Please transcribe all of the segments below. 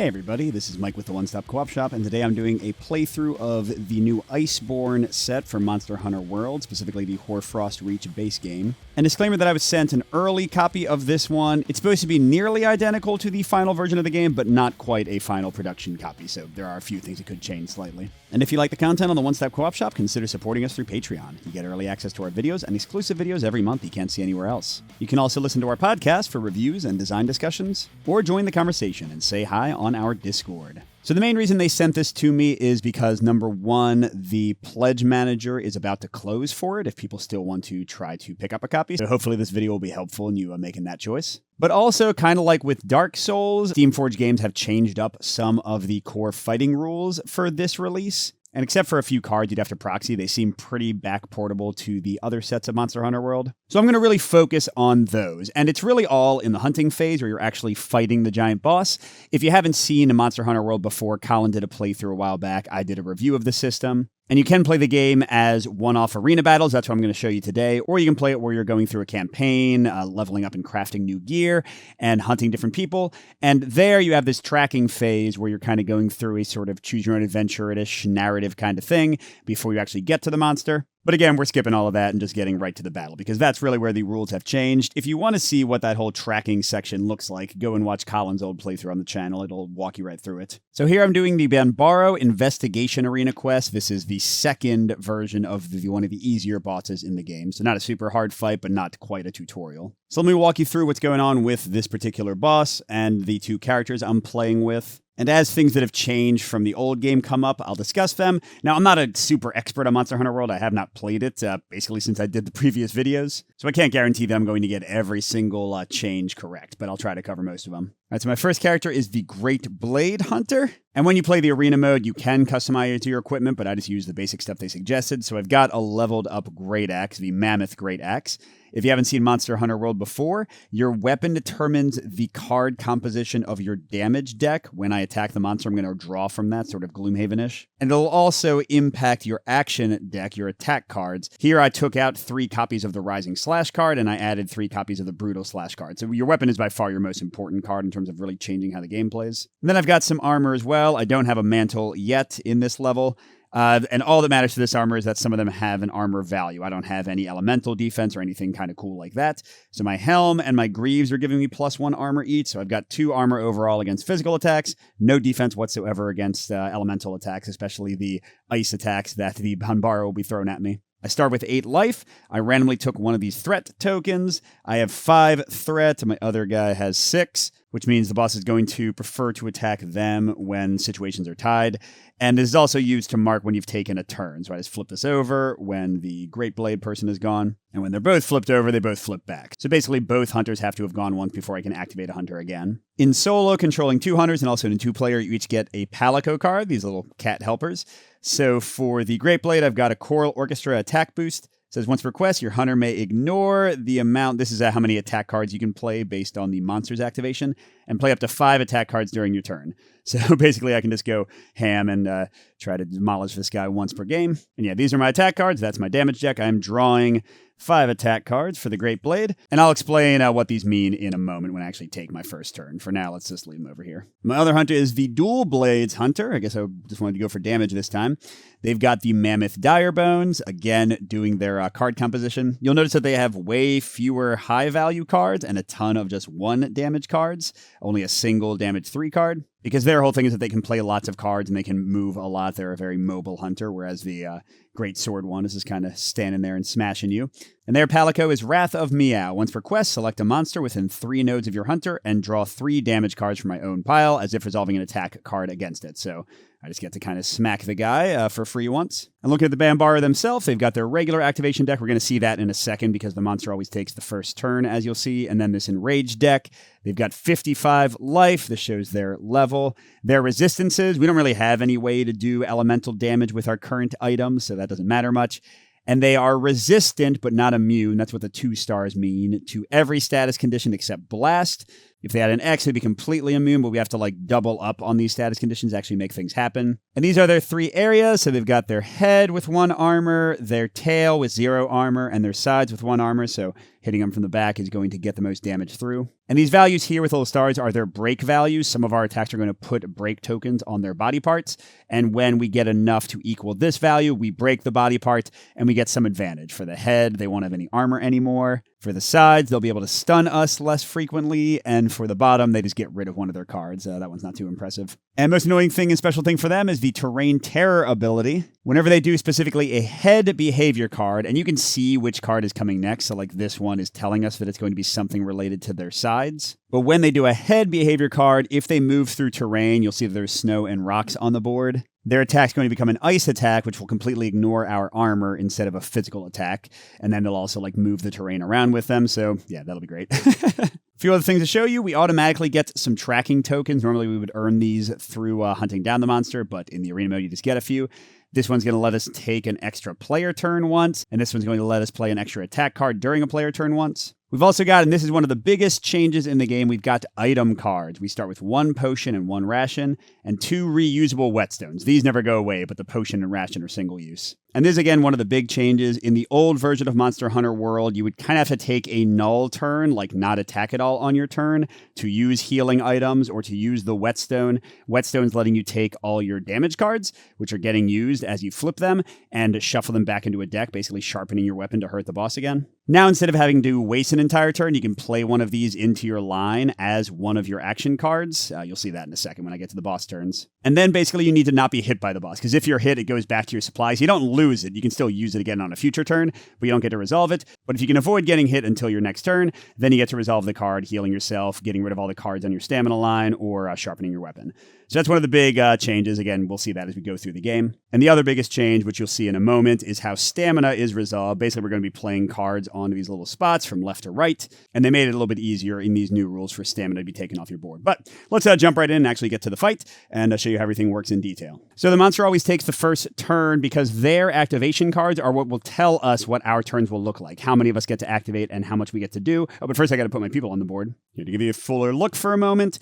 Hey everybody, this is Mike with the One Stop Co-op Shop, and today I'm doing a playthrough of the new Iceborne set for Monster Hunter World, specifically the Hoarfrost Reach base game. And disclaimer that I was sent an early copy of this one. It's supposed to be nearly identical to the final version of the game, but not quite a final production copy, so there are a few things that could change slightly. And if you like the content on the One Stop Co-op Shop, consider supporting us through Patreon. You get early access to our videos and exclusive videos every month you can't see anywhere else. You can also listen to our podcast for reviews and design discussions, or join the conversation and say hi on our Discord. So the main reason they sent this to me is because, number one, the pledge manager is about to close for it if people still want to try to pick up a copy. So hopefully this video will be helpful in you making that choice. But also, kind of like with Dark Souls, Steamforged Games have changed up some of the core fighting rules for this release. And except for a few cards you'd have to proxy, they seem pretty back-portable to the other sets of Monster Hunter World. So I'm going to really focus on those. And it's really all in the hunting phase where you're actually fighting the giant boss. If you haven't seen Monster Hunter World before, Colin did a playthrough a while back. I did a review of the system. And you can play the game as one-off arena battles. That's what I'm going to show you today. Or you can play it where you're going through a campaign, leveling up and crafting new gear, and hunting different people. And there you have this tracking phase where you're kind of going through a sort of choose-your-own-adventure-ish narrative kind of thing before you actually get to the monster. But again, we're skipping all of that and just getting right to the battle, because that's really where the rules have changed. If you want to see what that whole tracking section looks like, go and watch Colin's old playthrough on the channel. It'll walk you right through it. So here I'm doing the Banbaro Investigation Arena quest. This is the second version of one of the easier bosses in the game. So not a super hard fight, but not quite a tutorial. So let me walk you through what's going on with this particular boss and the two characters I'm playing with. And as things that have changed from the old game come up, I'll discuss them. Now, I'm not a super expert on Monster Hunter World. I have not played it, basically since I did the previous videos. So I can't guarantee that I'm going to get every single change correct, but I'll try to cover most of them. All right, so my first character is the Great Blade Hunter. And when you play the arena mode, you can customize your equipment, but I just use the basic stuff they suggested. So I've got a leveled up Great Axe, the Mammoth Great Axe. If you haven't seen Monster Hunter World before, your weapon determines the card composition of your damage deck. When I attack the monster, I'm going to draw from that, sort of Gloomhaven-ish. And it'll also impact your action deck, your attack cards. Here I took out 3 copies of the Rising Slash card, and I added 3 copies of the Brutal Slash card. So your weapon is by far your most important card in terms of really changing how the game plays. And then I've got some armor as well. I don't have a mantle yet in this level. And all that matters to this armor is that some of them have an armor value. I don't have any elemental defense or anything kind of cool like that. So my helm and my greaves are giving me +1 armor each. So I've got 2 armor overall against physical attacks, no defense whatsoever against elemental attacks, especially the ice attacks that the Banbaro will be throwing at me. I start with 8 life. I randomly took one of these threat tokens. I have 5 threat, and my other guy has 6, which means the boss is going to prefer to attack them when situations are tied. And this is also used to mark when you've taken a turn. So I just flip this over when the Great Blade person is gone. And when they're both flipped over, they both flip back. So basically, both hunters have to have gone once before I can activate a hunter again. In solo, controlling 2 hunters, and also in 2-player, you each get a Palico card, these little cat helpers. So for the Great Blade, I've got a Choral Orchestra attack boost. It says once per quest, your hunter may ignore the amount. This is how many attack cards you can play based on the monster's activation, and play up to 5 attack cards during your turn. So basically, I can just go ham and try to demolish this guy once per game. And yeah, these are my attack cards. That's my damage deck. I'm drawing 5 attack cards for the Great Blade, and I'll explain what these mean in a moment when I actually take my first turn. For now, let's just leave them over here. My other hunter is the Dual Blades Hunter. I guess I just wanted to go for damage this time. They've got the Mammoth Direbones, again, doing their card composition. You'll notice that they have way fewer high-value cards and a ton of just 1 damage cards, only a single damage 3 card. Because their whole thing is that they can play lots of cards and they can move a lot. They're a very mobile hunter, whereas the Great Sword one is just kind of standing there and smashing you. And their Palico is Wrath of Meow. Once per quest, select a monster within 3 nodes of your hunter and draw 3 damage cards from my own pile as if resolving an attack card against it. So I just get to kind of smack the guy for free once. And looking at the Banbaro themselves, they've got their regular activation deck. We're going to see that in a second because the monster always takes the first turn, as you'll see. And then this Enraged deck. They've got 55 life. This shows their level. Their resistances. We don't really have any way to do elemental damage with our current items, so that doesn't matter much. And they are resistant, but not immune. That's what the 2 stars mean to every status condition except Blast. If they had an X, they'd be completely immune, but we have to like double up on these status conditions to actually make things happen. And these are their 3 areas. So they've got their head with 1 armor, their tail with 0 armor, and their sides with 1 armor. So hitting them from the back is going to get the most damage through. And these values here with little stars are their break values. Some of our attacks are going to put break tokens on their body parts. And when we get enough to equal this value, we break the body part and we get some advantage. For the head, they won't have any armor anymore. For the sides, they'll be able to stun us less frequently. And for the bottom, they just get rid of one of their cards. That one's not too impressive. And most annoying thing and special thing for them is the Terrain Terror ability. Whenever they do specifically a head behavior card, and you can see which card is coming next. So like this one is telling us that it's going to be something related to their sides. But when they do a head behavior card, if they move through terrain, you'll see that there's snow and rocks on the board. Their attack's going to become an ice attack, which will completely ignore our armor instead of a physical attack. And then they'll also like move the terrain around with them. So yeah, that'll be great. A few other things to show you. We automatically get some tracking tokens. Normally we would earn these through hunting down the monster, but in the arena mode, you just get a few. This one's going to let us take an extra player turn once, and this one's going to let us play an extra attack card during a player turn once. We've also got, and this is one of the biggest changes in the game, we've got item cards. We start with 1 potion and 1 ration, and 2 reusable whetstones. These never go away, but the potion and ration are single use. And this is, again, one of the big changes. In the old version of Monster Hunter World, you would kind of have to take a null turn, like not attack at all on your turn, to use healing items or to use the whetstone. Whetstone's letting you take all your damage cards, which are getting used as you flip them, and shuffle them back into a deck, basically sharpening your weapon to hurt the boss again. Now, instead of having to waste an entire turn, you can play one of these into your line as one of your action cards. You'll see that in a second when I get to the boss turns. And then basically you need to not be hit by the boss, because if you're hit, it goes back to your supplies. You don't lose it. You can still use it again on a future turn, but you don't get to resolve it. But if you can avoid getting hit until your next turn, then you get to resolve the card, healing yourself, getting rid of all the cards on your stamina line, or sharpening your weapon. So that's one of the big changes. Again, we'll see that as we go through the game. And the other biggest change, which you'll see in a moment, is how stamina is resolved. Basically, we're going to be playing cards onto these little spots from left to right, and they made it a little bit easier in these new rules for stamina to be taken off your board. But let's jump right in and actually get to the fight and show you how everything works in detail. So the monster always takes the first turn because their activation cards are what will tell us what our turns will look like, how many of us get to activate and how much we get to do. But first, I got to put my people on the board. Here to give you a fuller look for a moment.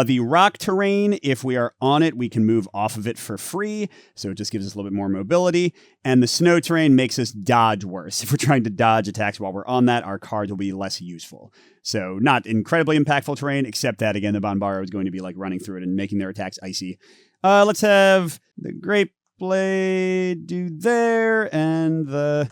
The rock terrain, if we are on it, we can move off of it for free, so it just gives us a little bit more mobility. And the snow terrain makes us dodge worse. If we're trying to dodge attacks while we're on that, our cards will be less useful. So not incredibly impactful terrain, except that, again, the Banbaro is going to be like running through it and making their attacks icy. Let's have the Great Blade do there, and the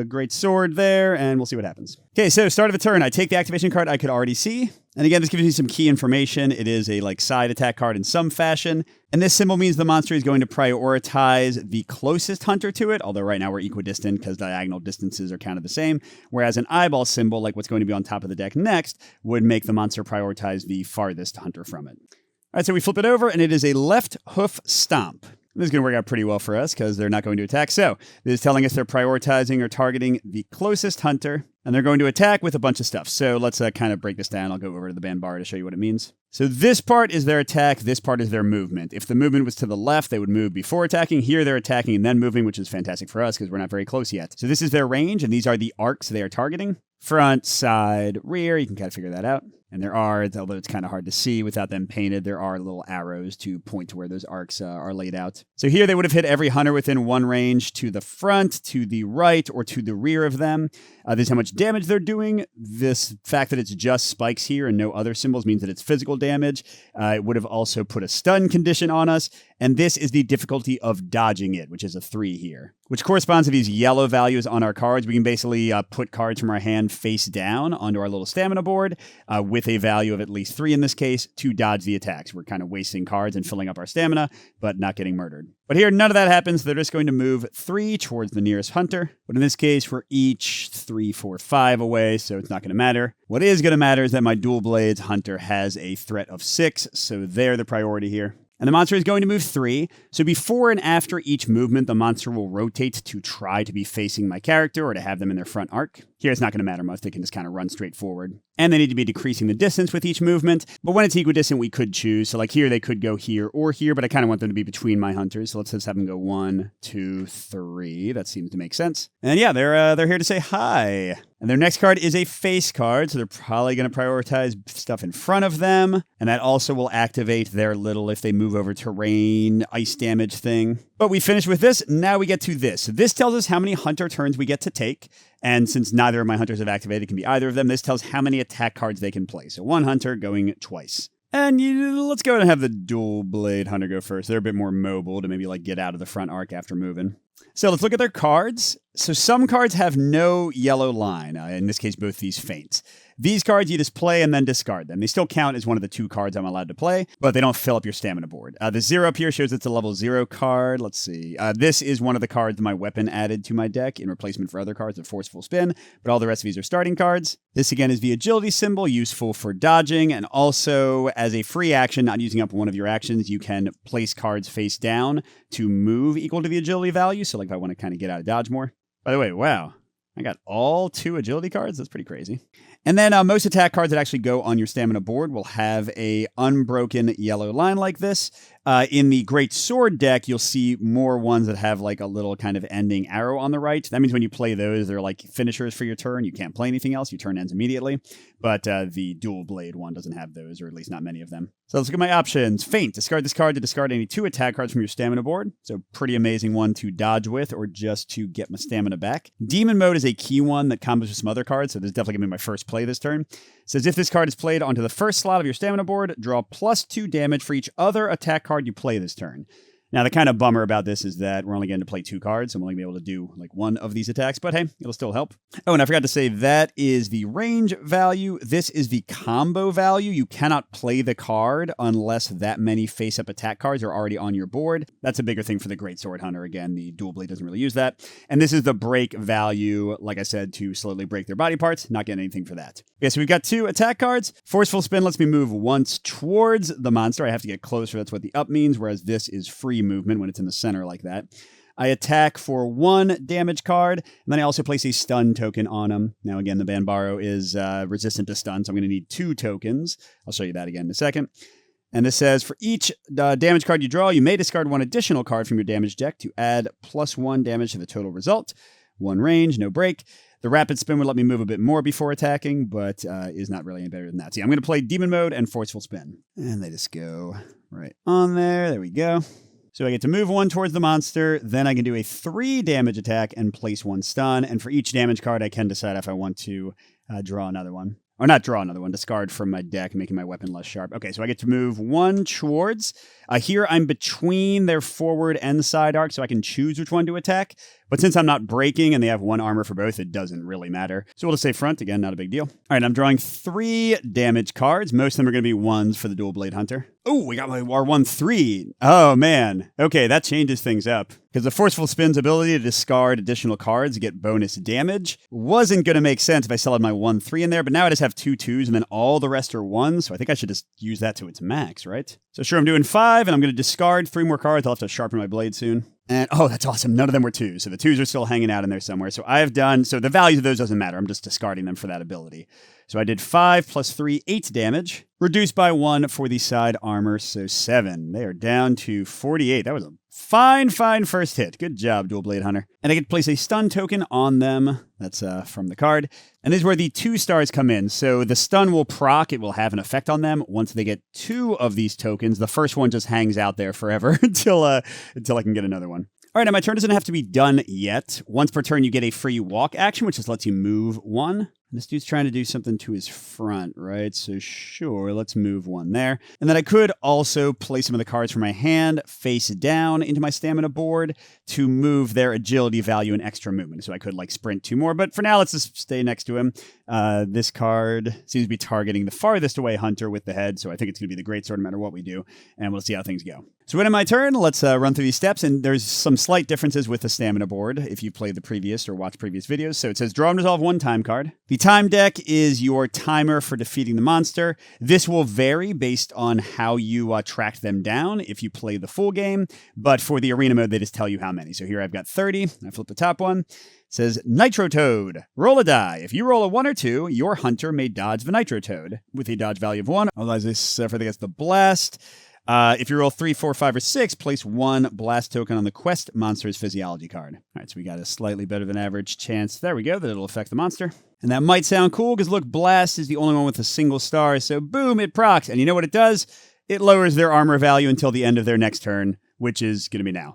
Great Sword there, and we'll see what happens. Okay, so start of a turn. I take the activation card I could already see. And again, this gives me some key information. It is a side attack card in some fashion. And this symbol means the monster is going to prioritize the closest hunter to it, although right now we're equidistant because diagonal distances are kind of the same. Whereas an eyeball symbol, like what's going to be on top of the deck next, would make the monster prioritize the farthest hunter from it. All right, so we flip it over, and it is a left hoof stomp. This is going to work out pretty well for us because they're not going to attack. So this is telling us they're prioritizing or targeting the closest hunter, and they're going to attack with a bunch of stuff. So let's kind of break this down. I'll go over to the Banbaro to show you what it means. So this part is their attack. This part is their movement. If the movement was to the left, they would move before attacking. Here, they're attacking and then moving, which is fantastic for us because we're not very close yet. So this is their range, and these are the arcs they are targeting. Front, side, rear. You can kind of figure that out. And there are, although it's kind of hard to see without them painted, there are little arrows to point to where those arcs are laid out. So here they would have hit every hunter within one range to the front, to the right, or to the rear of them. This is how much damage they're doing. This fact that it's just spikes here and no other symbols means that it's physical damage. It would have also put a stun condition on us. And this is the difficulty of dodging it, which is a 3 here, which corresponds to these yellow values on our cards. We can basically put cards from our hand face down onto our little stamina board with a value of at least 3 in this case to dodge the attacks. We're kind of wasting cards and filling up our stamina, but not getting murdered. But here, none of that happens. They're just going to move 3 towards the nearest hunter. But in this case, we're each 3, 4, 5 away, so it's not going to matter. What is going to matter is that my dual blades hunter has a threat of 6, so they're the priority here. And the monster is going to move 3. So before and after each movement, the monster will rotate to try to be facing my character or to have them in their front arc. Here, it's not going to matter much. They can just kind of run straight forward. And they need to be decreasing the distance with each movement. But when it's equidistant, we could choose. So like here, they could go here or here, but I kind of want them to be between my hunters. So let's just have them go 1, 2, 3. That seems to make sense. And yeah, they're here to say hi. And their next card is a face card, so they're probably going to prioritize stuff in front of them. And that also will activate their little, if they move over terrain, ice damage thing. But we finished with this. Now we get to this. This tells us how many hunter turns we get to take. And since neither of my hunters have activated, it can be either of them. This tells how many attack cards they can play. So one hunter going twice. And let's go ahead and have the dual blade hunter go first. They're a bit more mobile to maybe like get out of the front arc after moving. So let's look at their cards. So some cards have no yellow line. In this case, both these feints. These cards you just play and then discard them. They still count as one of the 2 cards I'm allowed to play, but they don't fill up your stamina board. The 0 up here shows it's a level 0 card. Let's see. This is one of the cards my weapon added to my deck in replacement for other cards of Forceful Spin, but all the rest of these are starting cards. This again is the agility symbol, useful for dodging, and also as a free action, not using up one of your actions, you can place cards face down to move equal to the agility value. So like if I want to kind of get out of dodge more. By the way, wow. I got all 2 agility cards. That's pretty crazy. And then most attack cards that actually go on your stamina board will have a unbroken yellow line like this. In the Great Sword deck, you'll see more ones that have like a little kind of ending arrow on the right. That means when you play those, they're like finishers for your turn. You can't play anything else. Your turn ends immediately. But the dual blade one doesn't have those, or at least not many of them. So let's look at my options. Feint. Discard this card to discard any 2 attack cards from your stamina board. So pretty amazing one to dodge with or just to get my stamina back. Demon Mode is a key one that combos with some other cards. So this is definitely going to be my first play this turn. It says if this card is played onto the first slot of your stamina board, draw +2 damage for each other attack card you play this turn. Now, the kind of bummer about this is that we're only getting to play 2 cards, so I'm only going to be able to do like 1 of these attacks, but hey, it'll still help. Oh, and I forgot to say that is the range value. This is the combo value. You cannot play the card unless that many face-up attack cards are already on your board. That's a bigger thing for the Great Sword Hunter. Again, the dual blade doesn't really use that. And this is the break value, like I said, to slowly break their body parts. Not getting anything for that. Okay, so we've got 2 attack cards. Forceful Spin lets me move once towards the monster. I have to get closer. That's what the up means, whereas this is free movement when it's in the center like that. I attack for 1 damage card, and then I also place a stun token on him. Now, again, the Banbaro is resistant to stun, so I'm going to need 2 tokens. I'll show you that again in a second. And this says, for each damage card you draw, you may discard 1 additional card from your damage deck to add +1 damage to the total result. 1 range, no break. The Rapid Spin would let me move a bit more before attacking, but is not really any better than that. So yeah, I'm going to play Demon Mode and Forceful Spin. And they just go right on there. There we go. So I get to move 1 towards the monster, then I can do a 3 damage attack and place 1 stun, and for each damage card I can decide if I want to draw another one. Or not draw another one, discard from my deck, making my weapon less sharp. Okay, so I get to move 1 towards. Here I'm between their forward and side arc, so I can choose which one to attack. But since I'm not breaking and they have 1 armor for both, it doesn't really matter. So we'll just say front. Again, not a big deal. All right, I'm drawing 3 damage cards. Most of them are going to be 1s for the Dual Blade Hunter. Oh, we got my R1-3. Oh, man. Okay, that changes things up. Because the Forceful Spin's ability to discard additional cards to get bonus damage wasn't going to make sense if I still had my 1-3 in there, but now I just have 2 2s and then all the rest are 1s, so I think I should just use that to its max, right? So sure, I'm doing 5, and I'm going to discard 3 more cards. I'll have to sharpen my blade soon. And, oh, that's awesome. None of them were 2s, so the 2s are still hanging out in there somewhere. So I've done, so the values of those doesn't matter. I'm just discarding them for that ability. So I did 5 plus 3, 8 damage, reduced by 1 for the side armor, so 7. They are down to 48. That was a fine first hit. Good job, Dual Blade Hunter. And I get to place a stun token on them. That's from the card. And this is where the 2 stars come in. So the stun will proc. It will have an effect on them. Once they get 2 of these tokens, the first one just hangs out there forever until I can get another one. All right, now my turn doesn't have to be done yet. Once per turn, you get a free walk action, which just lets you move 1. And this dude's trying to do something to his front, right? So sure, let's move 1 there. And then I could also place some of the cards from my hand face down into my stamina board to move their agility value and extra movement. So I could like sprint 2 more, but for now, let's just stay next to him. This card seems to be targeting the farthest away hunter with the head, so I think it's going to be the greatsword no matter what we do, and we'll see how things go. So when in my turn, let's run through these steps, and there's some slight differences with the stamina board if you played the previous or watched previous videos. So it says draw and resolve 1 time card. The time deck is your timer for defeating the monster. This will vary based on how you tracked them down if you play the full game, but for the arena mode, they just tell you how many. So here I've got 30. I flip the top one. It says Nitro Toad. Roll a die. If you roll a 1 or 2, your hunter may dodge the Nitro Toad with a dodge value of 1. Otherwise, this I think it's the blast. If you roll 3, 4, 5, or 6, place 1 blast token on the quest monster's physiology card. All right, so we got a slightly better than average chance. There we go, that it'll affect the monster. And that might sound cool because look, blast is the only one with a single star. So boom, it procs. And you know what it does? It lowers their armor value until the end of their next turn, which is going to be now.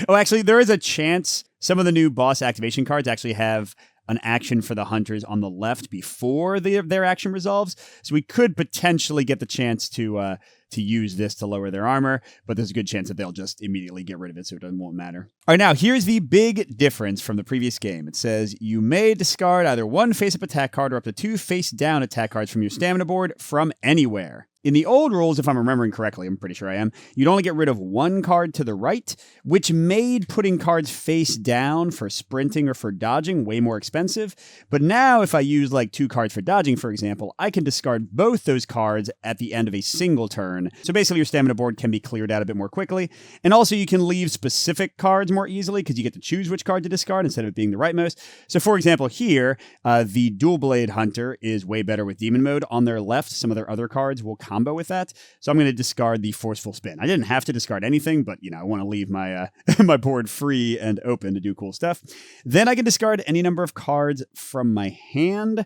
Actually, there is a chance some of the new boss activation cards actually have an action for the hunters on the left before their action resolves. So we could potentially get the chance to use this to lower their armor, but there's a good chance that they'll just immediately get rid of it, so it won't matter. All right, now here's the big difference from the previous game. It says you may discard either 1 face-up attack card or up to 2 face-down attack cards from your stamina board from anywhere. In the old rules, if I'm remembering correctly, I'm pretty sure I am, you'd only get rid of 1 card to the right, which made putting cards face down for sprinting or for dodging way more expensive. But now if I use like 2 cards for dodging, for example, I can discard both those cards at the end of a single turn. So basically your stamina board can be cleared out a bit more quickly. And also you can leave specific cards more easily because you get to choose which card to discard instead of it being the rightmost. So for example, here, the Dual Blade Hunter is way better with Demon Mode. On their left, some of their other cards will combo with that. So I'm going to discard the Forceful Spin. I didn't have to discard anything, but I want to leave my my board free and open to do cool stuff. Then I can discard any number of cards from my hand.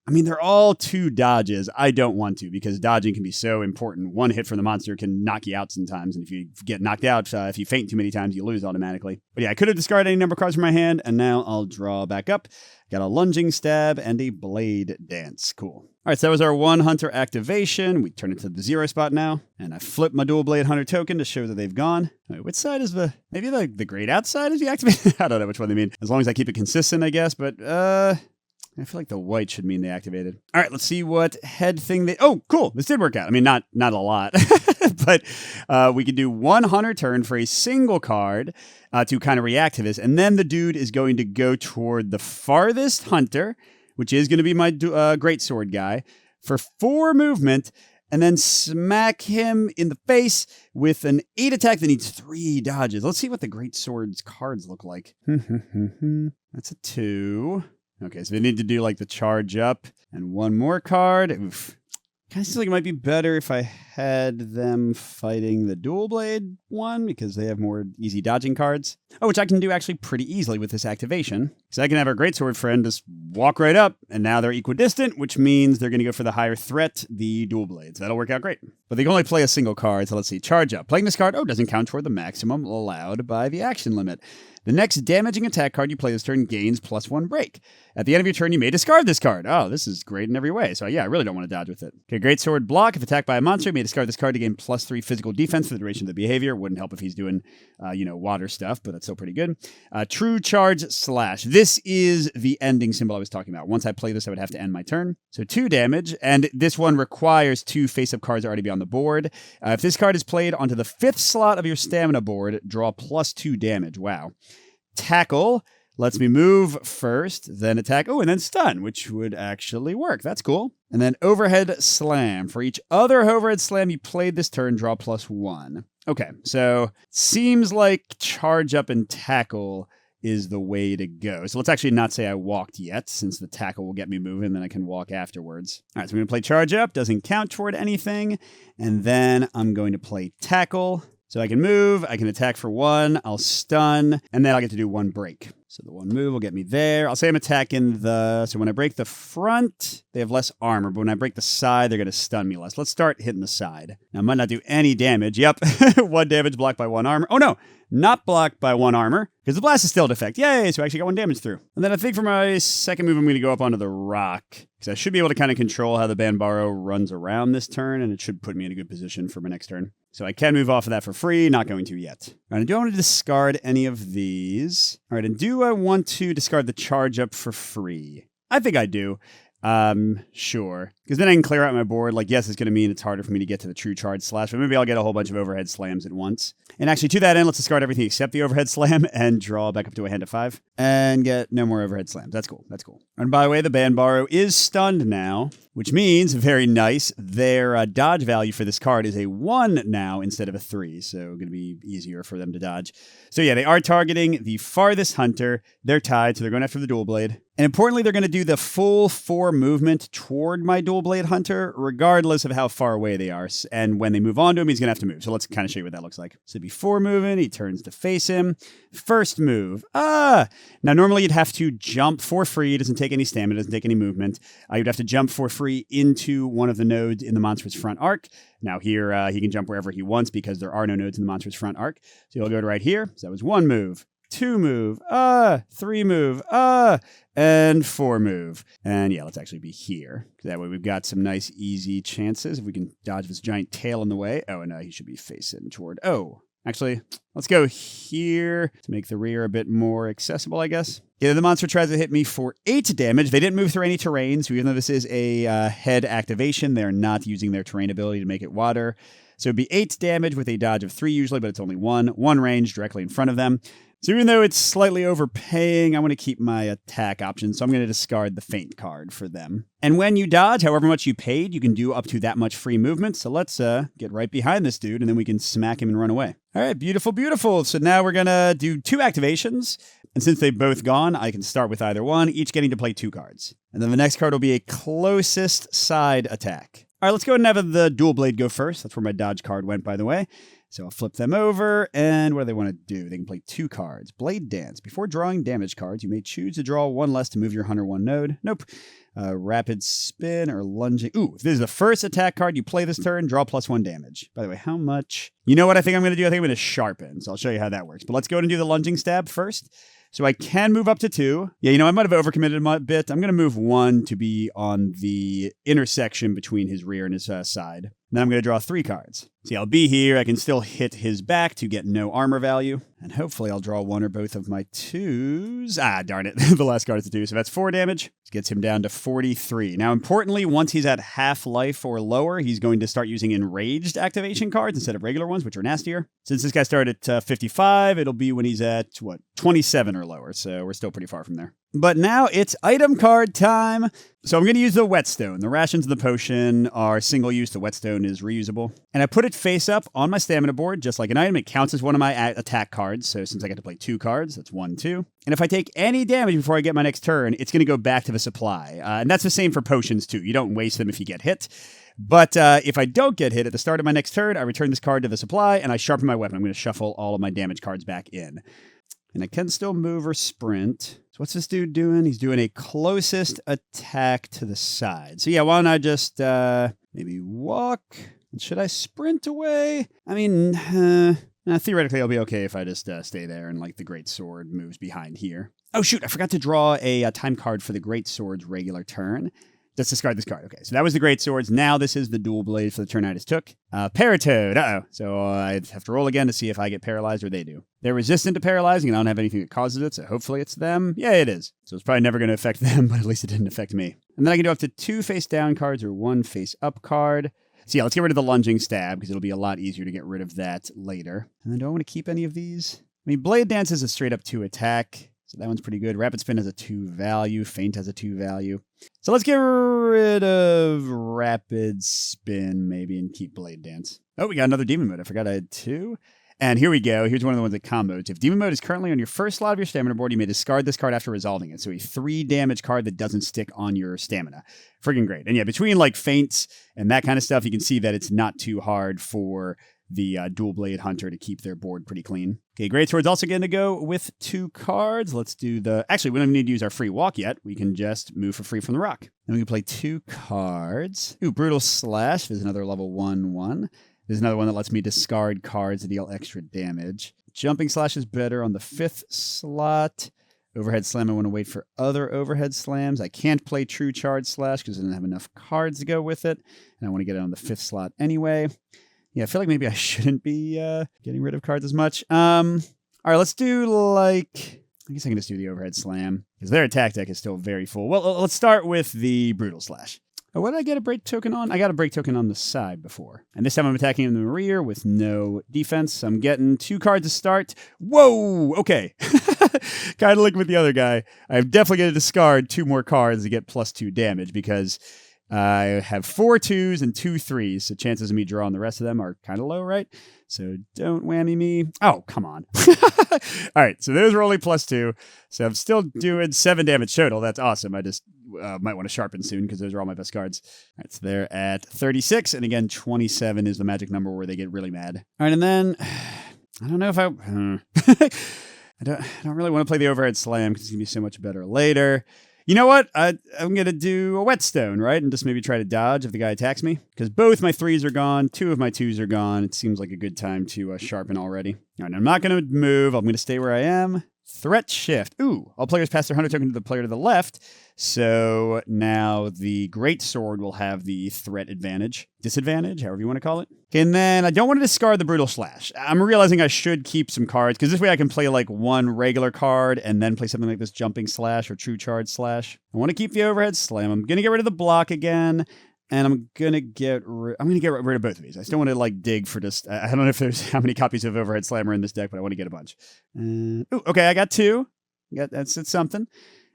They're all 2 dodges. I don't want to because dodging can be so important. 1 hit from the monster can knock you out sometimes. And if you get knocked out, if you faint too many times, you lose automatically. But yeah, I could have discarded any number of cards from my hand. And now I'll draw back up. Got a Lunging Stab and a Blade Dance. Cool. All right, so that was our 1 hunter activation. We turn it to the 0 spot now. And I flip my Dual Blade Hunter token to show that they've gone. Wait, which side is maybe the grayed out side is the activated? I don't know which one they mean. As long as I keep it consistent, I guess. But, I feel like the white should mean they activated. All right, let's see what head thing they... Oh, cool. This did work out. I mean, not a lot. But we could do 1 hunter turn for a single card to kind of react to this. And then the dude is going to go toward the farthest hunter, which is going to be my greatsword guy, for 4 movement, and then smack him in the face with an 8 attack that needs 3 dodges. Let's see what the greatsword's cards look like. That's a 2. Okay, so they need to do like the charge up and 1 more card. Oof. Kind of seems like it might be better if I had them fighting the Dual Blade one because they have more easy dodging cards. Oh, which I can do actually pretty easily with this activation. So I can have our Greatsword friend just walk right up, and now they're equidistant, which means they're going to go for the higher threat, the Dual Blades. That'll work out great. But they can only play a single card, so let's see. Charge up. Playing this card, doesn't count toward the maximum allowed by the action limit. The next damaging attack card you play this turn gains +1 break. At the end of your turn, you may discard this card. Oh, this is great in every way. So yeah, I really don't want to dodge with it. Okay, Greatsword block. If attacked by a monster, you may discard this card to gain +3 physical defense for the duration of the behavior. Wouldn't help if he's doing, water stuff, but that's still pretty good. True charge slash. This is the ending symbol I was talking about. Once I play this, I would have to end my turn. So 2 damage, and this one requires 2 face-up cards already be on the board. If this card is played onto the 5th slot of your stamina board, draw +2 damage. Wow. Tackle lets me move first, then attack, and then stun, which would actually work. That's cool. And then overhead slam. For each other overhead slam you played this turn, draw +1. Okay, so seems like charge up and tackle is the way to go. So let's actually not say I walked yet, since the tackle will get me moving, then I can walk afterwards. All right, so I'm going to play charge up. Doesn't count toward anything. And then I'm going to play tackle. So I can move, I can attack for 1, I'll stun, and then I'll get to do 1 break. So the 1 move will get me there. I'll say I'm attacking so when I break the front, they have less armor, but when I break the side, they're going to stun me less. Let's start hitting the side. Now, I might not do any damage. Yep, 1 damage blocked by 1 armor. Oh no, not blocked by 1 armor, because the blast is still a defect. Yay, so I actually got 1 damage through. And then I think for my second move, I'm going to go up onto the rock, because I should be able to kind of control how the Banbaro runs around this turn, and it should put me in a good position for my next turn. So I can move off of that for free, not going to yet. All right, do I want to discard any of these? All right, and do I want to discard the charge up for free? I think I do. Sure. Because then I can clear out my board. Like, yes, it's going to mean it's harder for me to get to the true charge slash, but maybe I'll get a whole bunch of overhead slams at once. And actually, to that end, let's discard everything except the overhead slam and draw back up to a hand of 5 and get no more overhead slams. That's cool. That's cool. And by the way, the Banbaro is stunned now, which means, very nice, their dodge value for this card is a 1 now instead of a 3. So going to be easier for them to dodge. So yeah, they are targeting the farthest hunter. They're tied, so they're going after the dual blade. And importantly, they're going to do the full 4 movement toward my dual blade hunter, regardless of how far away they are. And when they move on to him, he's going to have to move. So let's kind of show you what that looks like. So it'd be 4 movement. He turns to face him. First move. Now, normally you'd have to jump for free. It doesn't take any stamina. It doesn't take any movement. You'd have to jump for free into one of the nodes in the monster's front arc. Now here, he can jump wherever he wants because there are no nodes in the monster's front arc. So he'll go to right here. So that was 1 move. 2 move, 3 move, and 4 move. And yeah, let's actually be here. That way we've got some nice, easy chances. If we can dodge this giant tail in the way. Oh, and he should be facing toward. Oh, actually, let's go here to make the rear a bit more accessible, I guess. Yeah, the monster tries to hit me for 8 damage. They didn't move through any terrain, so even though this is a head activation, they're not using their terrain ability to make it water. So it'd be 8 damage with a dodge of 3 usually, but it's only 1. 1 range directly in front of them. So even though it's slightly overpaying, I want to keep my attack option, so I'm going to discard the feint card for them. And when you dodge, however much you paid, you can do up to that much free movement. So let's get right behind this dude, and then we can smack him and run away. All right, beautiful, beautiful. So now we're going to do 2 activations. And since they've both gone, I can start with either one, each getting to play 2 cards. And then the next card will be a closest side attack. All right, let's go ahead and have the dual blade go first. That's where my dodge card went, by the way. So I'll flip them over, and what do they want to do? They can play 2 cards. Blade Dance. Before drawing damage cards, you may choose to draw 1 less to move your hunter 1 node. Nope. Rapid Spin or Lunging. Ooh, if this is the first attack card you play this turn, draw +1 damage. By the way, how much? You know what I think I'm going to do? I think I'm going to Sharpen, so I'll show you how that works. But let's go ahead and do the Lunging Stab first. So I can move up to 2. Yeah, I might have overcommitted a bit. I'm going to move 1 to be on the intersection between his rear and his side. Then I'm going to draw 3 cards. See, I'll be here. I can still hit his back to get no armor value. And hopefully I'll draw 1 or both of my 2s. Ah, darn it. The last card is a 2. So that's 4 damage. This gets him down to 43. Now, importantly, once he's at half life or lower, he's going to start using enraged activation cards instead of regular ones, which are nastier. Since this guy started at 55, it'll be when he's at, 27 or lower. So we're still pretty far from there. But now it's item card time. So I'm going to use the whetstone. The rations of the potion are single use. The whetstone is reusable. And I put it face up on my stamina board, just like an item. It counts as one of my attack cards. So since I get to play 2 cards, that's 1, 2. And if I take any damage before I get my next turn, it's going to go back to the supply. And that's the same for potions too. You don't waste them if you get hit. But if I don't get hit at the start of my next turn, I return this card to the supply and I sharpen my weapon. I'm going to shuffle all of my damage cards back in. And I can still move or sprint. So what's this dude doing? He's doing a closest attack to the side. So yeah, why don't I just maybe walk? Should I sprint away? I mean, theoretically I'll be okay if I just stay there and like the Great Sword moves behind here. Oh shoot, I forgot to draw a time card for the Great Sword's regular turn. Let's discard this card. Okay, so that was the Great Swords. Now this is the dual blade for the turn I just took. Paratoad. Uh-oh. So I have to roll again to see if I get paralyzed or they do. They're resistant to paralyzing, and I don't have anything that causes it, so hopefully it's them. Yeah, it is. So it's probably never going to affect them, but at least it didn't affect me. And then I can do up to 2 face-down cards or 1 face-up card. So yeah, let's get rid of the Lunging Stab, because it'll be a lot easier to get rid of that later. And then do I want to keep any of these? I mean, Blade Dance is a straight-up 2 attack. So that one's pretty good. Rapid Spin has a 2 value. Feint has a 2 value. So let's get rid of Rapid Spin, maybe, and keep Blade Dance. Oh, we got another Demon Mode. I forgot I had 2. And here we go. Here's one of the ones that combos. If Demon Mode is currently on your first slot of your stamina board, you may discard this card after resolving it. So a 3 damage card that doesn't stick on your stamina. Friggin' great. And yeah, between like feints and that kind of stuff, you can see that it's not too hard for the dual blade hunter to keep their board pretty clean. Okay, Greatsword's also going to go with 2 cards. Let's do the... Actually, we don't even need to use our free walk yet. We can just move for free from the rock. Then we can play 2 cards. Ooh, Brutal Slash. There's another level 1/1. There's another one that lets me discard cards that deal extra damage. Jumping Slash is better on the 5th slot. Overhead Slam, I want to wait for other Overhead Slams. I can't play True Charge Slash because I don't have enough cards to go with it. And I want to get it on the 5th slot anyway. Yeah, I feel like maybe I shouldn't be getting rid of cards as much. All right, let's do like I guess I can just do the overhead slam, because their attack deck is still very full. Well, let's start with the Brutal Slash. Oh, what did I get a break token on? I got a break token on the side before. And this time I'm attacking in the rear with no defense. I'm getting 2 cards to start. Whoa! Okay. Kind of like with the other guy. I'm definitely going to discard 2 more cards to get +2 damage because I have 4 2s and 2 3s. So chances of me drawing the rest of them are kind of low, right? So don't whammy me. Oh, come on. All right, so those were only +2. So I'm still doing 7 damage total. That's awesome. I just might want to sharpen soon because those are all my best cards. All right, so they're at 36. And again, 27 is the magic number where they get really mad. All right, and then I don't know if I don't really want to play the overhead slam because it's going to be so much better later. You know what? I'm going to do a whetstone, right? And just maybe try to dodge if the guy attacks me. Because both my 3s are gone. 2 of my 2s are gone. It seems like a good time to sharpen already. All right, I'm not going to move. I'm going to stay where I am. Threat shift. Ooh, all players pass their hunter token to the player to the left. So now the great sword will have the threat advantage. Disadvantage, however you want to call it. And then I don't want to discard the Brutal Slash. I'm realizing I should keep some cards, because this way I can play like 1 regular card and then play something like this Jumping Slash or True Charge Slash. I want to keep the overhead slam. I'm going to get rid of the block again. And I'm gonna get rid of both of these. I still want to like dig for just. I don't know if there's how many copies of Overhead Slammer in this deck, but I want to get a bunch. Ooh, okay, I got 2. That's something.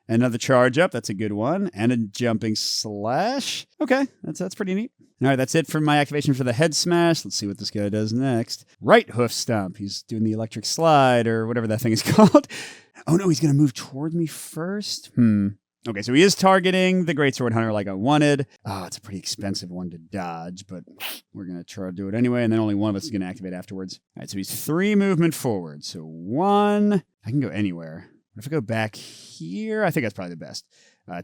Another charge up. That's a good one. And a Jumping Slash. Okay, that's pretty neat. All right, that's it for my activation for the head smash. Let's see what this guy does next. Right hoof stomp. He's doing the electric slide or whatever that thing is called. Oh no, he's gonna move toward me first. Okay, so he is targeting the Greatsword Hunter like I wanted. Oh, it's a pretty expensive one to dodge, but we're going to try to do it anyway, and then only one of us is going to activate afterwards. All right, so he's 3 movement forward. So 1, I can go anywhere. If I go back here, I think that's probably the best.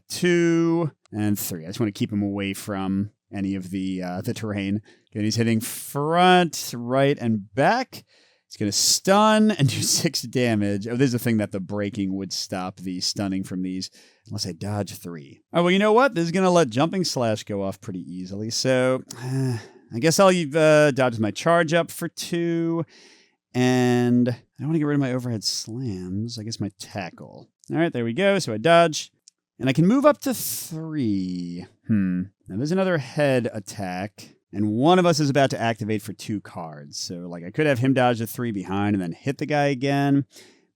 2, and 3. I just want to keep him away from any of the terrain. Okay, he's hitting front, right, and back. He's going to stun and do 6 damage. Oh, this is the thing that the breaking would stop the stunning from these. Unless I dodge 3. Oh, well, you know what? This is going to let Jumping Slash go off pretty easily. So I guess I'll dodge my charge up for 2. And I don't want to get rid of my overhead slams. I guess my tackle. All right, there we go. So I dodge. And I can move up to 3. Now, there's another head attack. And one of us is about to activate for 2 cards. So, like, I could have him dodge the 3 behind and then hit the guy again.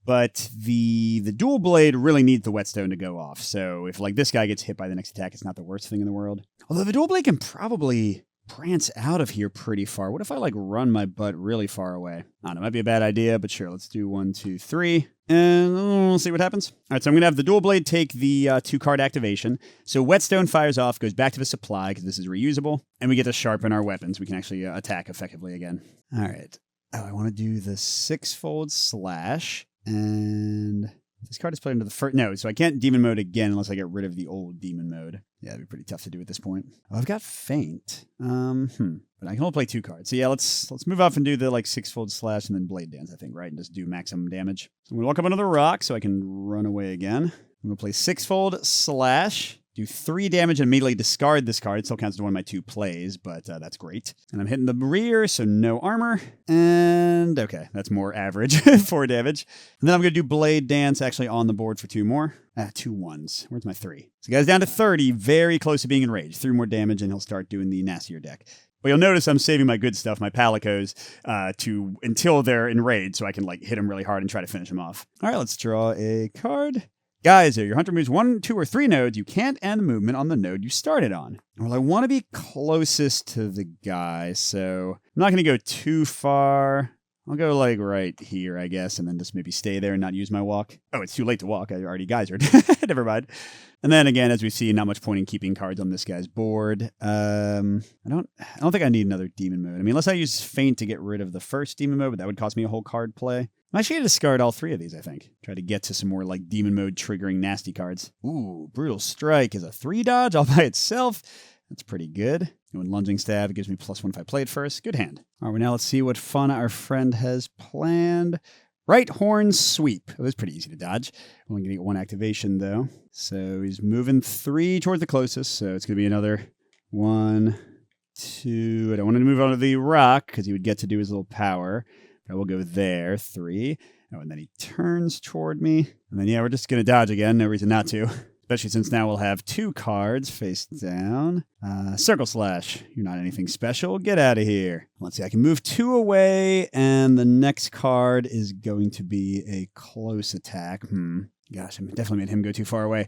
But the dual blade really needs the whetstone to go off. So if, like, this guy gets hit by the next attack, it's not the worst thing in the world. Although the dual blade can probably prance out of here pretty far. What if I, like, run my butt really far away? I don't know. It might be a bad idea, but sure. Let's do 1, 2, 3. And we'll see what happens. All right, so I'm going to have the dual blade take the 2-card activation. So whetstone fires off, goes back to the supply because this is reusable. And we get to sharpen our weapons. We can actually attack effectively again. All right. Oh, I want to do the 6-fold slash. And this card is played into the first. No, so I can't demon mode again unless I get rid of the old demon mode. Yeah, it'd be pretty tough to do at this point. Oh, I've got feint. But I can only play 2 cards. So yeah, let's move off and do the like 6-fold slash and then blade dance, I think, right? And just do maximum damage. So I'm gonna walk up another rock so I can run away again. I'm gonna play 6-fold slash. Do 3 damage and immediately discard this card. It still counts as one of my 2 plays, but that's great. And I'm hitting the rear, so no armor. And okay, that's more average, 4 damage. And then I'm going to do Blade Dance actually on the board for 2 more. 2 1s. Where's my 3? So guy's down to 30, very close to being enraged. 3 more damage and he'll start doing the nastier deck. But you'll notice I'm saving my good stuff, my Palicos, until they're enraged so I can like hit them really hard and try to finish them off. All right, let's draw a card. Guys, if your hunter moves 1, 2, or 3 nodes, you can't end movement on the node you started on. Well, I want to be closest to the guy, so I'm not going to go too far. I'll go like right here, I guess, and then just maybe stay there and not use my walk. Oh, it's too late to walk. I already geysered. Never mind. And then again, as we see, not much point in keeping cards on this guy's board. I don't think I need another demon mode. I mean, unless I use feint to get rid of the first demon mode, but that would cost me a whole card play. I'm actually going to discard all 3 of these, I think. Try to get to some more like demon mode triggering nasty cards. Ooh, Brutal Strike is a 3 dodge all by itself. That's pretty good. And when Lunging Stab, it gives me +1 if I play it first. Good hand. All right, well, now let's see what fun our friend has planned. Right Horn Sweep. Oh, that's pretty easy to dodge. I'm only going to get 1 activation, though. So he's moving 3 towards the closest, so it's going to be another 1, 2. I don't want him to move onto the rock, because he would get to do his little power. I will go there. 3. Oh, and then he turns toward me. And then, yeah, we're just going to dodge again. No reason not to. Especially since now we'll have 2 cards face down. Circle Slash. You're not anything special. Get out of here. Let's see. I can move 2 away, and the next card is going to be a close attack. Gosh, I definitely made him go too far away.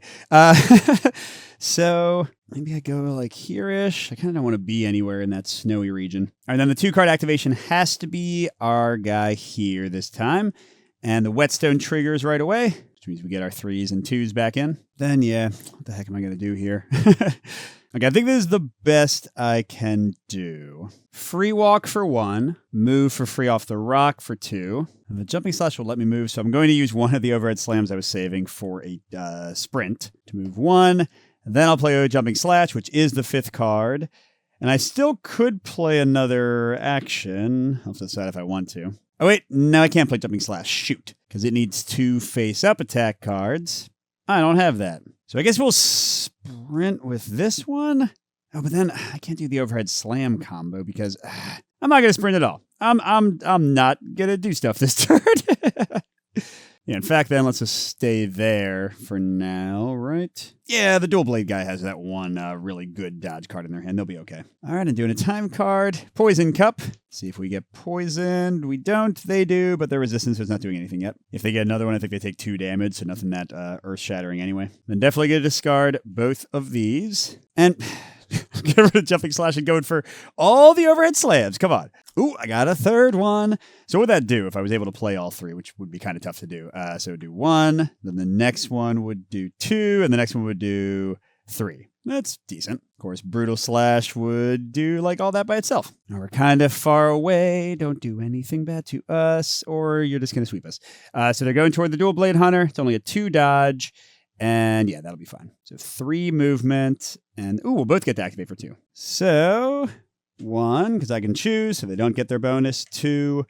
So maybe I go like here-ish. I kind of don't want to be anywhere in that snowy region. All right, then the 2-card activation has to be our guy here this time. And the whetstone triggers right away, which means we get our 3s and 2s back in. Then, yeah, what the heck am I going to do here? Okay, I think this is the best I can do. Free walk for 1, move for free off the rock for 2. And the jumping slash will let me move, so I'm going to use one of the overhead slams I was saving for a sprint to move 1. And then I'll play a jumping slash, which is the 5th card. And I still could play another action. I'll have to decide if I want to. Oh, wait, no, I can't play jumping slash. Shoot, because it needs 2 face-up attack cards. I don't have that. So I guess we'll sprint with this one. Oh, but then I can't do the overhead slam combo because I'm not going to sprint at all. I'm not going to do stuff this turn. Yeah, in fact, then let's just stay there for now, right? Yeah, the dual blade guy has that one really good dodge card in their hand. They'll be okay. All right, I'm doing a time card. Poison Cup. See if we get poisoned. We don't. They do, but their resistance is not doing anything yet. If they get another one, I think they take 2 damage, so nothing that earth-shattering anyway. Then definitely going to discard both of these. And get rid of jumping slash and going for all the overhead slams. Come on. Ooh, I got a 3rd one. So what would that do if I was able to play all 3, which would be kind of tough to do? So do 1, then the next one would do 2, and the next one would do 3. That's decent. Of course, Brutal Slash would do like all that by itself. Now we're kind of far away. Don't do anything bad to us, or you're just going to sweep us. So they're going toward the Dual Blade Hunter. It's only a 2 dodge. And yeah, that'll be fine. So 3 movement, and ooh, we'll both get to activate for 2. So 1, because I can choose, so they don't get their bonus. 2,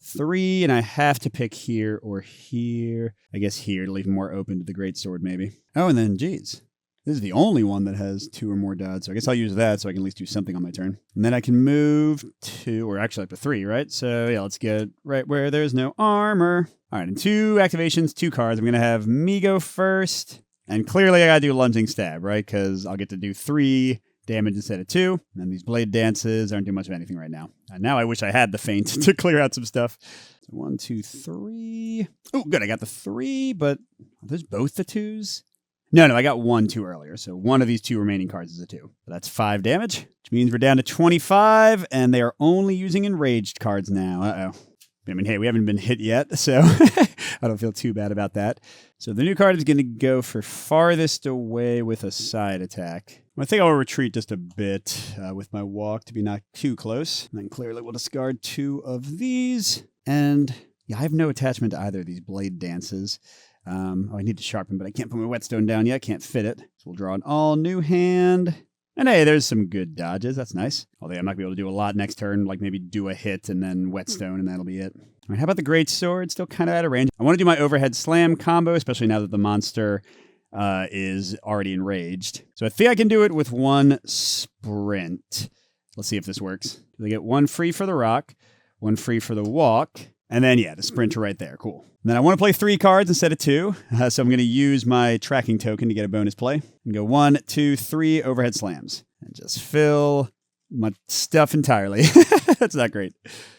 3, and I have to pick here or here. I guess here to leave more open to the greatsword, maybe. Oh, and then, geez, this is the only one that has 2 or more dodge, so I guess I'll use that so I can at least do something on my turn. And then I can move 2, or actually up to 3, right? So yeah, let's get right where there's no armor. All right, and 2 activations, 2 cards. I'm going to have me go first. And clearly I got to do lunging stab, right? Because I'll get to do 3 damage instead of 2. And then these blade dances aren't doing much of anything right now. Now I wish I had the feint to clear out some stuff. So 1, 2, 3. Oh, good. I got the 3, but are those both the 2s? No, I got 1 too earlier. So one of these 2 remaining cards is a 2. So that's 5 damage, which means we're down to 25, and they are only using enraged cards now. Uh-oh. I mean, hey, we haven't been hit yet, so I don't feel too bad about that. So the new card is going to go for farthest away with a side attack. I think I'll retreat just a bit with my walk to be not too close. And then clearly we'll discard 2 of these. And yeah, I have no attachment to either of these blade dances. I need to sharpen, but I can't put my whetstone down yet. Can't fit it. So we'll draw an all-new hand. And hey, there's some good dodges. That's nice. Although I'm not going to be able to do a lot next turn, like maybe do a hit and then whetstone, and that'll be it. All right, how about the great sword? Still kind of out of range. I want to do my overhead slam combo, especially now that the monster is already enraged. So I think I can do it with 1 sprint. Let's see if this works. They get 1 free for the rock, 1 free for the walk, and then, yeah, the sprinter right there. Cool. And then I want to play 3 cards instead of 2, so I'm going to use my tracking token to get a bonus play. And go 1, 2, 3 overhead slams. And just fill my stuff entirely. That's not great.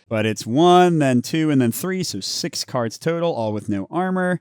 But it's 1, then 2, and then 3, so 6 cards total, all with no armor.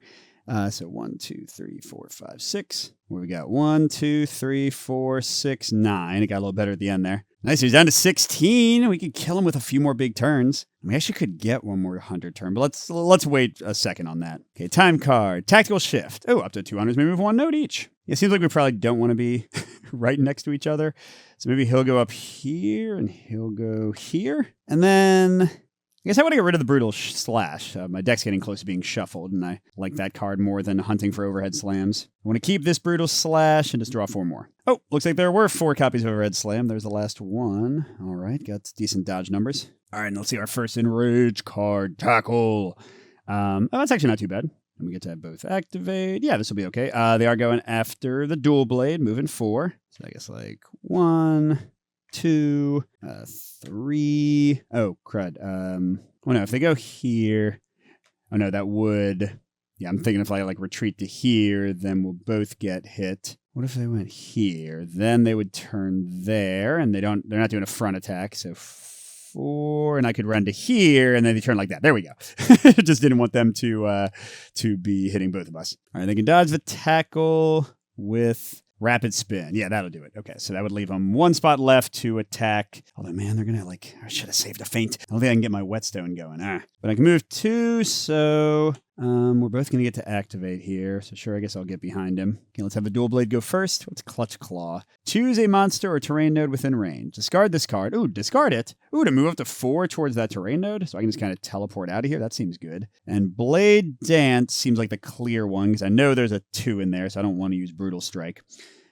So 1, 2, 3, 4, 5, 6. Where we got 1, 2, 3, 4, 6, 9. It got a little better at the end there. Nice, he's down to 16. We could kill him with a few more big turns. We actually could get 1 more hunter turn, but let's wait a second on that. Okay, time card, tactical shift. Oh, up to 2 hunters may move 1 note each. It seems like we probably don't want to be right next to each other. So maybe he'll go up here and he'll go here. And then I guess I want to get rid of the brutal slash. My deck's getting close to being shuffled, and I like that card more than hunting for overhead slams. I want to keep this brutal slash and just draw 4 more. Oh, looks like there were 4 copies of overhead slam. There's the last one. All right, got decent dodge numbers. All right, and let's see our first enrage card, tackle. Oh, that's actually not too bad. And we get to have both activate. Yeah, this will be okay. They are going after the dual blade, moving 4. So I guess like 1, 2, 3. Oh, crud. Well, no, if they go here. Oh, no, that would. Yeah, I'm thinking if I like retreat to here, then we'll both get hit. What if they went here? Then they would turn there, and they're not doing a front attack, so 4, and I could run to here, and then they turn like that. There we go. Just didn't want them to be hitting both of us. All right, they can dodge the tackle with rapid spin. Yeah, that'll do it. Okay, so that would leave them one spot left to attack. Although, man, they're going to I should have saved a feint. I don't think I can get my whetstone going. But I can move 2, so we're both going to get to activate here. So sure, I guess I'll get behind him. Okay, let's have a dual blade go first. What's Clutch Claw? Choose a monster or terrain node within range. Discard this card. Ooh, discard it. Ooh, to move up to 4 towards that terrain node. So I can just kind of teleport out of here. That seems good. And Blade Dance seems like the clear one because I know there's a 2 in there, so I don't want to use Brutal Strike.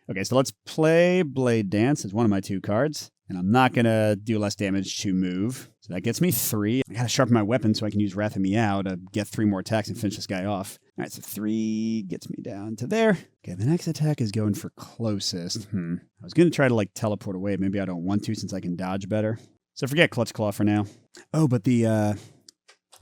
Okay, so let's play Blade Dance as one of my 2 cards. And I'm not going to do less damage to move. So that gets me 3. I got to sharpen my weapon so I can use Wrath of Meow to get 3 more attacks and finish this guy off. All right, so 3 gets me down to there. Okay, the next attack is going for closest. I was going to try to like teleport away. Maybe I don't want to since I can dodge better. So forget Clutch Claw for now. Oh, but the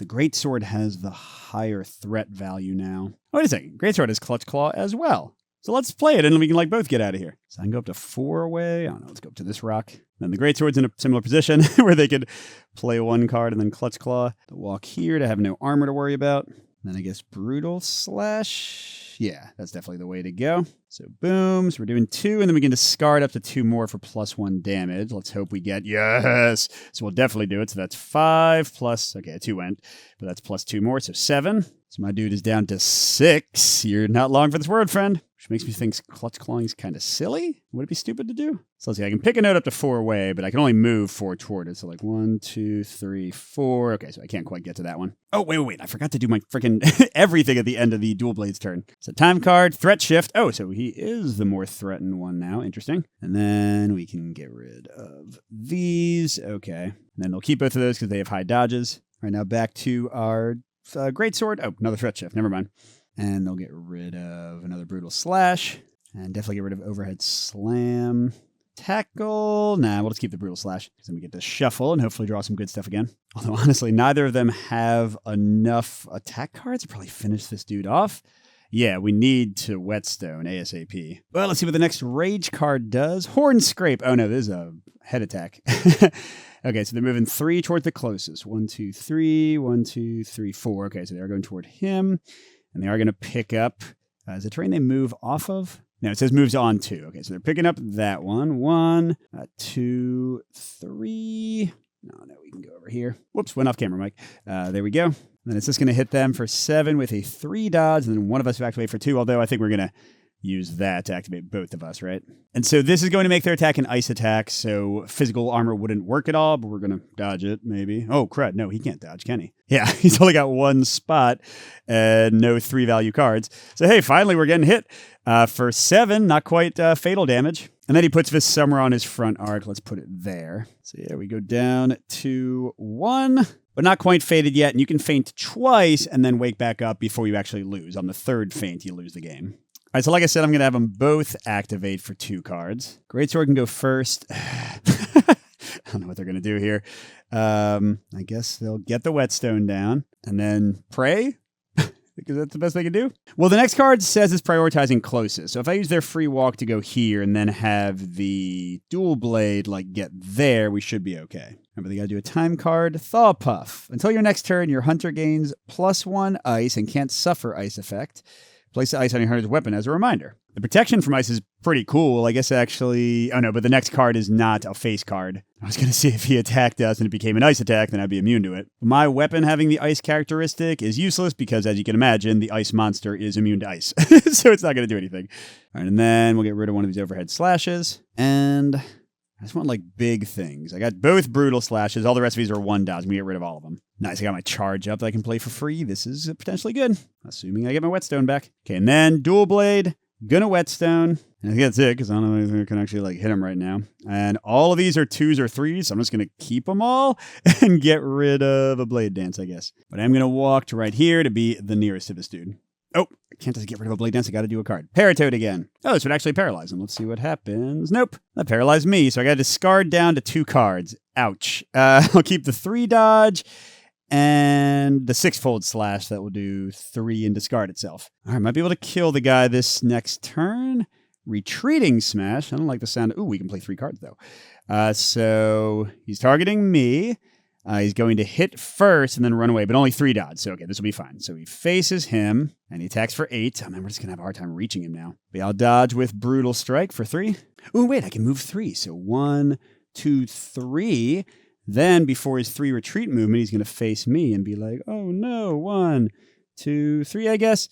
Greatsword has the higher threat value now. Oh, wait a second. Greatsword has Clutch Claw as well. So let's play it, and we can like both get out of here. So I can go up to 4 away. I don't know. Let's go up to this rock. Then the Greatsword's in a similar position where they could play 1 card and then Clutch Claw. To walk here to have no armor to worry about. Then I guess Brutal Slash. Yeah, that's definitely the way to go. So boom. So we're doing 2, and then we can discard up to 2 more for +1 damage. Let's hope we get yes. So we'll definitely do it. So that's 5 plus. Okay, 2 went, but that's +2 more. So 7. So my dude is down to 6. You're not long for this word, friend. Which makes me think Clutch Clawing is kind of silly. Would it be stupid to do? So let's see. I can pick a node up to 4 away, but I can only move 4 toward it. So like 1, 2, 3, 4. Okay, so I can't quite get to that one. Oh, wait. I forgot to do my freaking everything at the end of the Dual Blades turn. So time card, threat shift. Oh, so he is the more threatened one now. Interesting. And then we can get rid of these. Okay. And then they'll keep both of those because they have high dodges. All right, now back to our Greatsword. Oh, another threat shift. Never mind. And they'll get rid of another Brutal Slash. And definitely get rid of Overhead Slam. Tackle. Nah, we'll just keep the Brutal Slash. Because then we get to shuffle and hopefully draw some good stuff again. Although, honestly, neither of them have enough attack cards to probably finish this dude off. Yeah, we need to Whetstone ASAP. Well, let's see what the next Rage card does. Horn Scrape. Oh, no, this is a head attack. Okay, so they're moving 3 towards the closest. 1, 2, 3. 1, 2, 3, 4. Okay, so they're going toward him. And they are going to pick up, is the terrain they move off of? No, it says moves on to. Okay, so they're picking up that one. 1, 2, 3. No, we can go over here. Whoops, went off camera, Mike. There we go. And then it's just going to hit them for 7 with a 3 dodge, and then one of us will activate for 2, although I think we're going to use that to activate both of us, right? And so this is going to make their attack an ice attack, so physical armor wouldn't work at all, but we're going to dodge it, maybe. Oh, crud. No, he can't dodge, can he? Yeah, he's only got 1 spot and no 3 value cards. So, hey, finally we're getting hit for 7, not quite fatal damage. And then he puts this somewhere on his front arc. Let's put it there. So, yeah, we go down to 1. But not quite faded yet, and you can feint twice and then wake back up before you actually lose. On the 3rd feint, you lose the game. All right, so like I said, I'm going to have them both activate for 2 cards. Greatsword can go first. I don't know what they're going to do here. I guess they'll get the Whetstone down and then pray, because that's the best they can do. Well, the next card says it's prioritizing closest. So if I use their free walk to go here and then have the Dual Blade like get there, we should be okay. Remember, they got to do a time card, Thaw Puff. Until your next turn, your hunter gains +1 ice and can't suffer ice effect. Place the ice on your hunter's weapon as a reminder. The protection from ice is pretty cool. I guess actually... Oh, no, but the next card is not a face card. I was going to say if he attacked us and it became an ice attack, then I'd be immune to it. My weapon having the ice characteristic is useless because, as you can imagine, the ice monster is immune to ice. So it's not going to do anything. All right, and then we'll get rid of one of these overhead slashes. And... I just want, like, big things. I got both Brutal Slashes. All the rest of these are 1 dodge. I'm going to get rid of all of them. Nice. I got my charge up that I can play for free. This is potentially good. Assuming I get my Whetstone back. Okay, and then Dual Blade. Gonna Whetstone. And I think that's it, because I don't know if I can actually, like, hit him right now. And all of these are 2s or 3s, so I'm just going to keep them all and get rid of a Blade Dance, I guess. But I'm going to walk to right here to be the nearest to this dude. Oh, I can't just get rid of a Blade Dance. I got to do a card. Paratoad again. Oh, this would actually paralyze him. Let's see what happens. Nope. That paralyzed me, so I got to discard down to 2 cards. Ouch. I'll keep the 3 dodge and the 6-fold slash. That will do 3 and discard itself. All right, might be able to kill the guy this next turn. Retreating smash. I don't like the sound. Ooh, we can play 3 cards, though. So he's targeting me. He's going to hit first and then run away, but only 3 dodge. So, okay, this will be fine. So he faces him, and he attacks for 8. Oh, man, we're just going to have a hard time reaching him now. But I'll dodge with Brutal Strike for 3. Ooh, wait, I can move 3. So 1, 2, 3. Then, before his 3 retreat movement, he's going to face me and be like, oh, no, 1, 2, 3, I guess.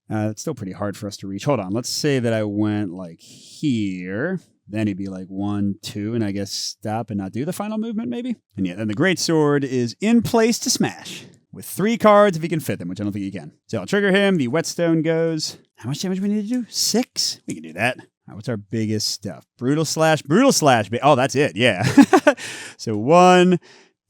It's still pretty hard for us to reach. Hold on. Let's say that I went like here. Then he'd be like 1, 2, and I guess stop and not do the final movement, maybe? And yeah, then the Great Sword is in place to smash with 3 cards if he can fit them, which I don't think he can. So I'll trigger him. The Whetstone goes. How much damage do we need to do? 6? We can do that. All right, what's our biggest stuff? Brutal Slash. Brutal Slash. Oh, that's it. Yeah. So 1,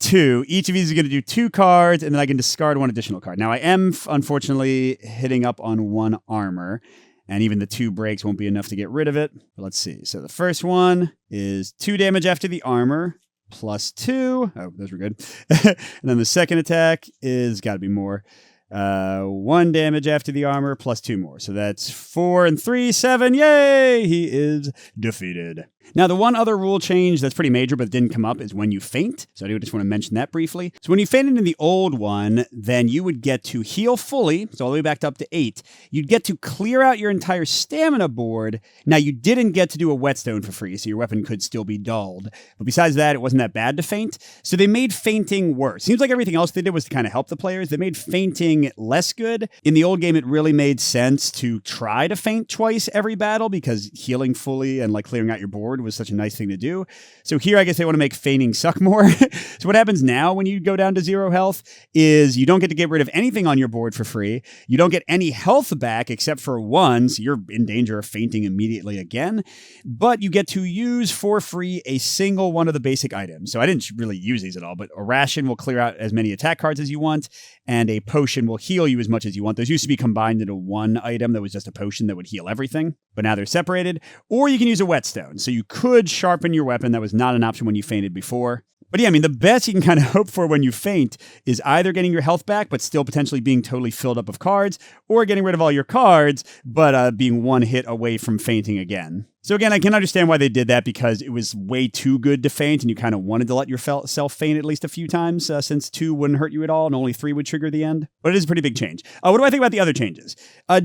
2. Each of these is going to do 2 cards, and then I can discard 1 additional card. Now, I am, unfortunately, hitting up on 1 armor. And even the 2 breaks won't be enough to get rid of it. But let's see. So the first one is 2 damage after the armor, plus 2. Oh, those were good. And then the second attack is got to be more. 1 damage after the armor, plus 2 more. So that's 4 and 3, 7. Yay! He is defeated. Now, the one other rule change that's pretty major but didn't come up is when you faint. So I do just want to mention that briefly. So when you fainted in the old one, then you would get to heal fully, so all the way back up to 8. You'd get to clear out your entire stamina board. Now, you didn't get to do a whetstone for free, so your weapon could still be dulled. But besides that, it wasn't that bad to faint. So they made fainting worse. Seems like everything else they did was to kind of help the players. They made fainting less good. In the old game, it really made sense to try to faint twice every battle because healing fully and like clearing out your board was such a nice thing to do. So here, I guess they want to make fainting suck more. So what happens now when you go down to 0 health is you don't get to get rid of anything on your board for free. You don't get any health back except for 1, so you're in danger of fainting immediately again. But you get to use for free a single one of the basic items. So I didn't really use these at all, but a ration will clear out as many attack cards as you want, and a potion will heal you as much as you want. Those used to be combined into one item that was just a potion that would heal everything, but now they're separated. Or you can use a whetstone. So you could sharpen your weapon. That was not an option when you fainted before. But yeah, I mean, the best you can kind of hope for when you faint is either getting your health back, but still potentially being totally filled up of cards, or getting rid of all your cards, but being 1 hit away from fainting again. So again, I can understand why they did that because it was way too good to faint and you kind of wanted to let yourself faint at least a few times since 2 wouldn't hurt you at all and only 3 would trigger the end. But it is a pretty big change. What do I think about the other changes?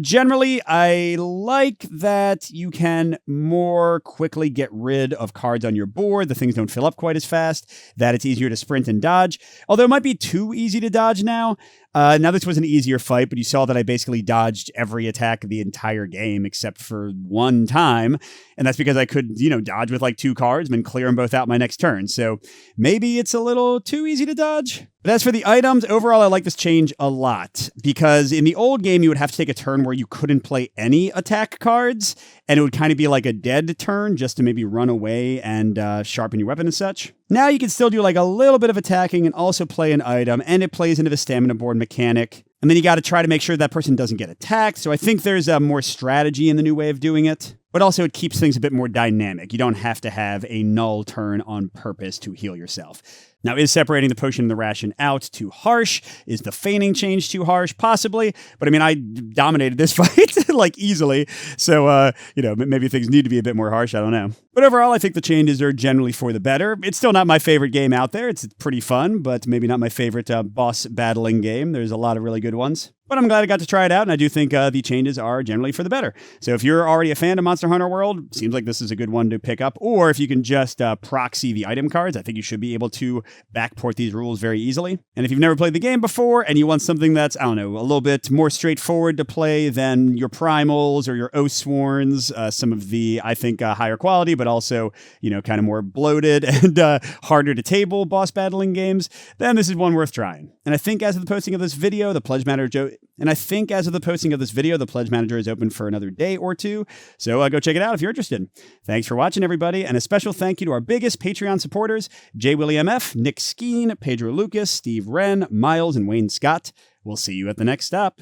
Generally, I like that you can more quickly get rid of cards on your board. The things don't fill up quite as fast, that it's easier to sprint and dodge. Although it might be too easy to dodge now. Now this was an easier fight, but you saw that I basically dodged every attack of the entire game except for 1 time. And that's because I could, dodge with like 2 cards and then clear them both out my next turn. So maybe it's a little too easy to dodge. But as for the items, overall, I like this change a lot because in the old game, you would have to take a turn where you couldn't play any attack cards. And it would kind of be like a dead turn just to maybe run away and sharpen your weapon and such. Now you can still do like a little bit of attacking and also play an item, and it plays into the stamina board mechanic. And then you got to try to make sure that person doesn't get attacked. So I think there's more strategy in the new way of doing it. But also it keeps things a bit more dynamic. You don't have to have a null turn on purpose to heal yourself. Now, is separating the potion and the ration out too harsh? Is the feigning change too harsh? Possibly. But I mean, I dominated this fight like easily. So, maybe things need to be a bit more harsh. I don't know. But overall, I think the changes are generally for the better. It's still not my favorite game out there. It's pretty fun, but maybe not my favorite boss battling game. There's a lot of really good ones. But I'm glad I got to try it out, and I do think the changes are generally for the better. So if you're already a fan of Monster Hunter World, seems like this is a good one to pick up. Or if you can just proxy the item cards, I think you should be able to backport these rules very easily. And if you've never played the game before, and you want something that's, a little bit more straightforward to play than your Primals or your Oathsworns, some of the, I think, higher quality, but also, kind of more bloated and harder to table boss battling games, then this is one worth trying. And I think as of the posting of this video, the Pledge Manager is open for another day or 2. So go check it out if you're interested. Thanks for watching, everybody. And a special thank you to our biggest Patreon supporters, J. William F., Nick Skeen, Pedro Lucas, Steve Wren, Miles, and Wayne Scott. We'll see you at the next stop.